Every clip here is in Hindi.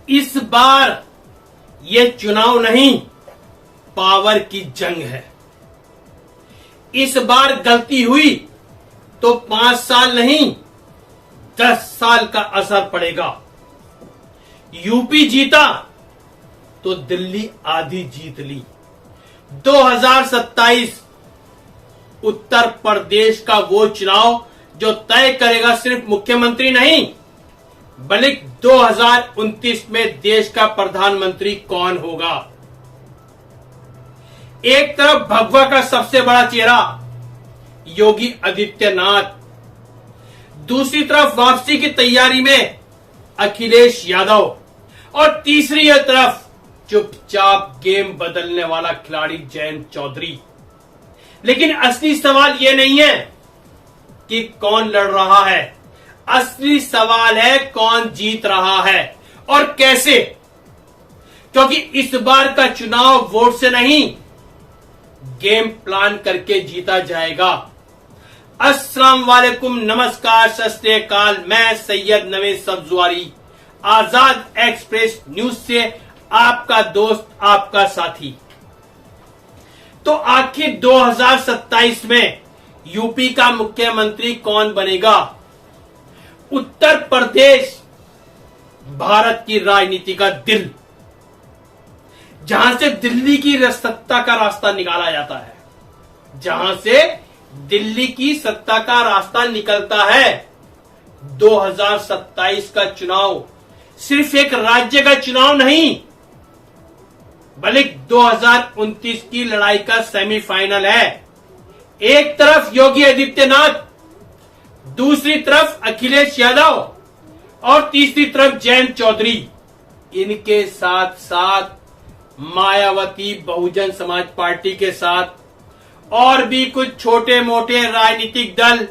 इस बार ये चुनाव नहीं, पावर की जंग है। इस बार गलती हुई तो 5 साल नहीं 10 साल का असर पड़ेगा। यूपी जीता तो दिल्ली आधी जीत ली। 2027 उत्तर प्रदेश का वो चुनाव जो तय करेगा सिर्फ मुख्यमंत्री नहीं, बल्कि 2029 में देश का प्रधानमंत्री कौन होगा। एक तरफ भगवा का सबसे बड़ा चेहरा योगी आदित्यनाथ, दूसरी तरफ वापसी की तैयारी में अखिलेश यादव, और तीसरी तरफ चुपचाप गेम बदलने वाला खिलाड़ी जयंत चौधरी। लेकिन असली सवाल यह नहीं है कि कौन लड़ रहा है, असली सवाल है कौन जीत रहा है और कैसे। क्योंकि इस बार का चुनाव वोट से नहीं, गेम प्लान करके जीता जाएगा। अस्सलाम वालेकुम, नमस्कार, सत श्री अकाल। मैं सैयद नवेद सब्जवारी, आजाद एक्सप्रेस न्यूज से आपका दोस्त, आपका साथी। तो आखिर 2027 में यूपी का मुख्यमंत्री कौन बनेगा? उत्तर प्रदेश भारत की राजनीति का दिल, जहां से दिल्ली की सत्ता का रास्ता निकाला जाता है, जहां से दिल्ली की सत्ता का रास्ता निकलता है। 2027 का चुनाव सिर्फ एक राज्य का चुनाव नहीं, बल्कि 2029 की लड़ाई का सेमीफाइनल है। एक तरफ योगी आदित्यनाथ, दूसरी तरफ अखिलेश यादव और तीसरी तरफ जयंत चौधरी। इनके साथ साथ मायावती बहुजन समाज पार्टी के साथ और भी कुछ छोटे मोटे राजनीतिक दल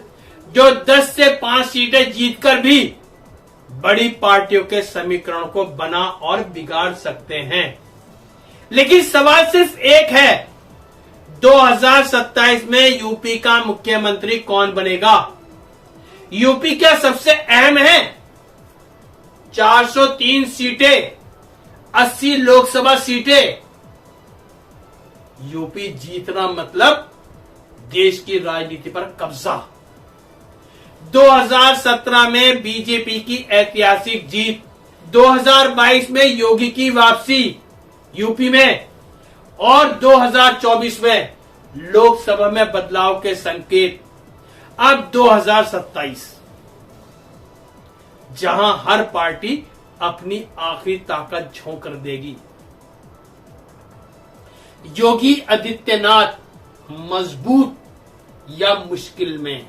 जो 10 से 5 सीटें जीतकर भी बड़ी पार्टियों के समीकरण को बना और बिगाड़ सकते हैं। लेकिन सवाल सिर्फ एक है, 2027 में यूपी का मुख्यमंत्री कौन बनेगा? यूपी क्या सबसे अहम है? 403 सीटें, 80 लोकसभा सीटें। यूपी जीतना मतलब देश की राजनीति पर कब्जा। 2017 में बीजेपी की ऐतिहासिक जीत, 2022 में योगी की वापसी यूपी में, और 2024 में लोकसभा में बदलाव के संकेत। अब 2027 जहां हर पार्टी अपनी आखिरी ताकत झोंक कर देगी। योगी आदित्यनाथ मजबूत या मुश्किल में,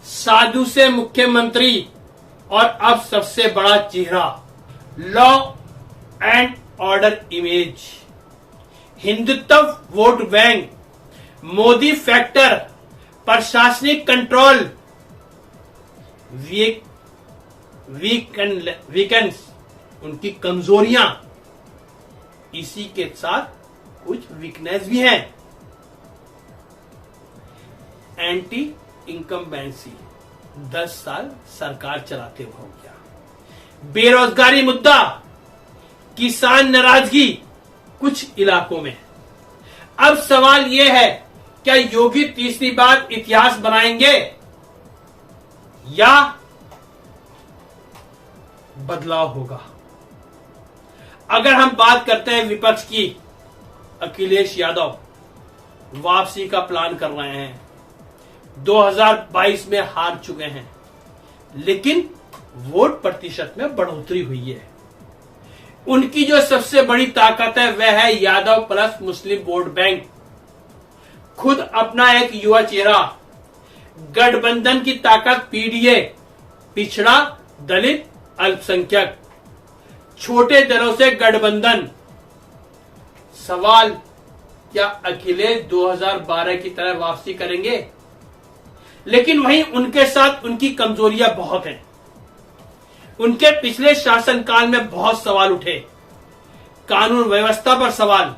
साधु से मुख्यमंत्री और अब सबसे बड़ा चेहरा, law and order image, Hindutva vote bank, Modi factor, प्रशासनिक कंट्रोल, वीकेंड्स, उनकी कमजोरियां, इसी के साथ कुछ वीकनेस भी हैं। एंटी इनकम्बेंसी, 10 साल सरकार चलाते हुए हो गया। बेरोजगारी मुद्दा, किसान नाराजगी कुछ इलाकों में। अब सवाल यह है, क्या योगी तीसरी बार इतिहास बनाएंगे या बदलाव होगा? अगर हम बात करते हैं विपक्ष की, अखिलेश यादव वापसी का प्लान कर रहे हैं। 2022 में हार चुके हैं, लेकिन वोट प्रतिशत में बढ़ोतरी हुई है। उनकी जो सबसे बड़ी ताकत है वह है यादव प्लस मुस्लिम वोट बैंक। खुद अपना एक युवा चेहरा, गठबंधन की ताकत पीडीए, पिछड़ा, दलित, अल्पसंख्यक, छोटे दलों से गठबंधन। सवाल, क्या अखिलेश 2012 की तरह वापसी करेंगे? लेकिन वहीं उनके साथ उनकी कमजोरियां बहुत हैं। उनके पिछले शासनकाल में बहुत सवाल उठे। कानून व्यवस्था पर सवाल,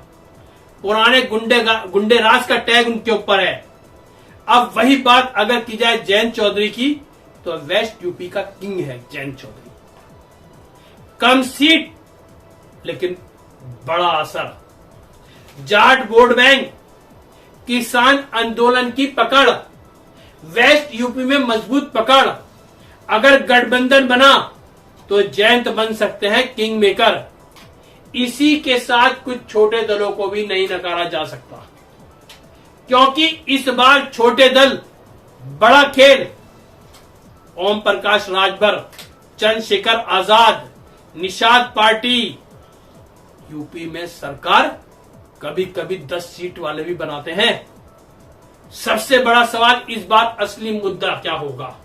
पुराने गुंडे राज का टैग उनके ऊपर है। अब वही बात अगर की जाए जयंत चौधरी की, तो वेस्ट यूपी का किंग है जयंत चौधरी। कम सीट लेकिन बड़ा असर। जाट वोट बैंक, किसान आंदोलन की पकड़, वेस्ट यूपी में मजबूत पकड़। अगर गठबंधन बना तो जयंत बन सकते हैं किंग मेकर। इसी के साथ कुछ छोटे दलों को भी नहीं नकारा जा सकता, क्योंकि इस बार छोटे दल बड़ा खेल। ओम प्रकाश राजभर, चंद्रशेखर आजाद, निषाद पार्टी। यूपी में सरकार कभी कभी 10 सीट वाले भी बनाते हैं। सबसे बड़ा सवाल इस बार असली मुद्दा क्या होगा?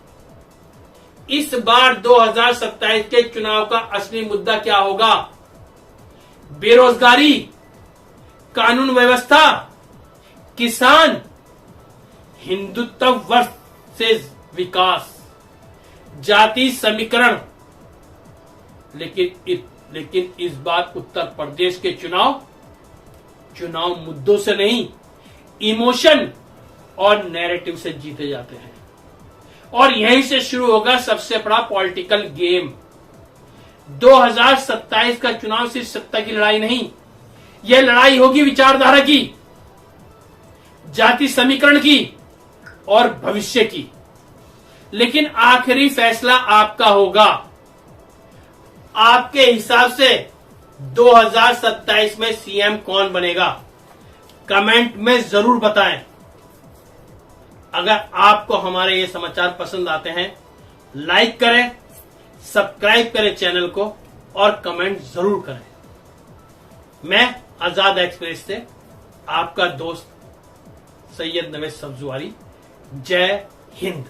इस बार 2027 के चुनाव का असली मुद्दा क्या होगा? बेरोजगारी, कानून व्यवस्था, किसान, हिंदुत्व वर्सेस विकास, जाति समीकरण। लेकिन इस बार उत्तर प्रदेश के चुनाव मुद्दों से नहीं, इमोशन और नैरेटिव से जीते जाते हैं। और यहीं से शुरू होगा सबसे बड़ा पॉलिटिकल गेम। 2027 का चुनाव सिर्फ सत्ता की लड़ाई नहीं, यह लड़ाई होगी विचारधारा की, जाति समीकरण की और भविष्य की। लेकिन आखिरी फैसला आपका होगा। आपके हिसाब से 2027 में सीएम कौन बनेगा? कमेंट में जरूर बताएं। अगर आपको हमारे ये समाचार पसंद आते हैं, लाइक करें, सब्सक्राइब करें चैनल को और कमेंट जरूर करें। मैं आजाद एक्सप्रेस से आपका दोस्त सैयद नवेद सब्जवारी। जय हिंद।